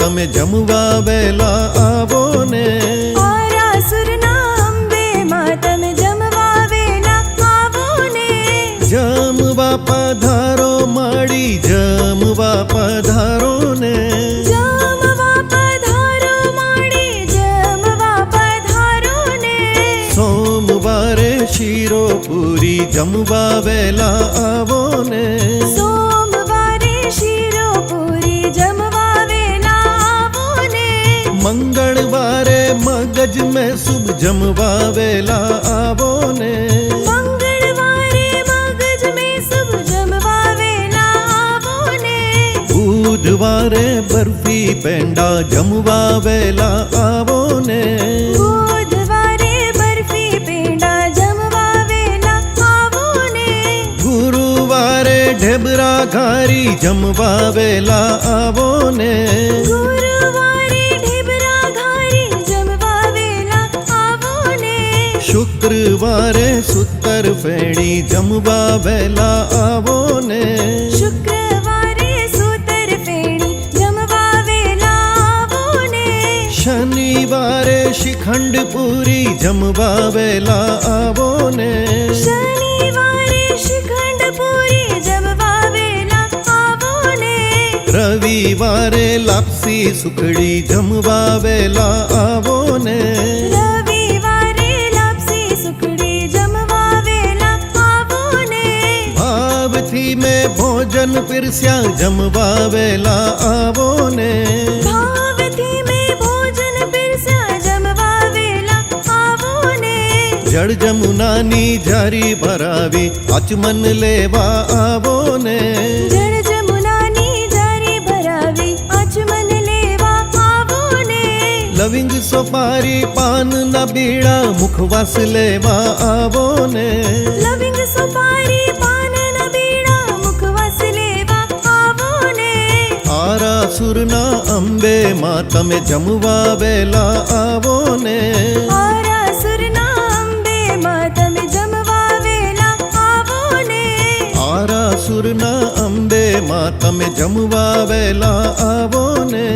તમે જમવા વેલા આવો ને. આરાસુરના અંબે માં તમે જમવા વેલા આવો ને. જમવા પધારો માડી જમવા પધારો ને. જમવા પધારો માડી જમવા પધારો ને. સોમવારે શીરો પૂરી જમવા વેલા આવો ને. સોમવારે શીરો પૂરી જમવા વેલા આવો ને. મંગળવારે મગજ મેં શુભ જમવા વેલા આવો ને. મંગળવારે મગજ મેં શુભ જમવા વેલા આવો ને. બુધવારે બરફી પેંડા જમવા વેલા આવો ને. બુધવારે બરફી પેંડા જમવા વેલા આવો ને. ગુરુવારે ઢેબરા ઘારી જમવા વેલા આવો ને. ગુરુવારે ઢેબરા ઘારી જમવા વેલા આવો ને. શુક્રવારે સૂતર ફેણી જમવા વેલા આવો ને. શુક્રવારે સૂતર ફેણી જમવા વેલા આવો ને. શનિવારે શિખંડ પૂરી જમવા વેલા આવો ને. શનિવારે શિખંડ પૂરી જમવા વેલા આવો ને. રવિવારે લાપસી સુખડી જમવા વેલા આવો ને. રવિવારે લાપસી સુખડી જમવા વેલા આવો ને. ભાવથી મેં ભોજન પીરસ્યા જમવા વેલા આવો ને. ભાવથી મેં ભોજન પીરસ્યા જમવા વેલા આવો ને. જળ જમુનાની જારી ભરાવી આચમન લેવા આવો ને. જળ જમુનાની જારી ભરાવી આચમન લેવા આવો ને. લવિંગ સોપારી પાનના બીડા મુખવાસ લેવા આવો ને. લવિંગ સુપારી પાનના બીડા મુખવાસ લેવા આવો ને. આરાસુરના અંબે માં તમે જમવા વેલા આવો ને. આરાસુરના અંબે માં તમે જમવા વેલા આવો ને. આરાસુરના અંબે માં તમે જમવા વેલા આવો ને.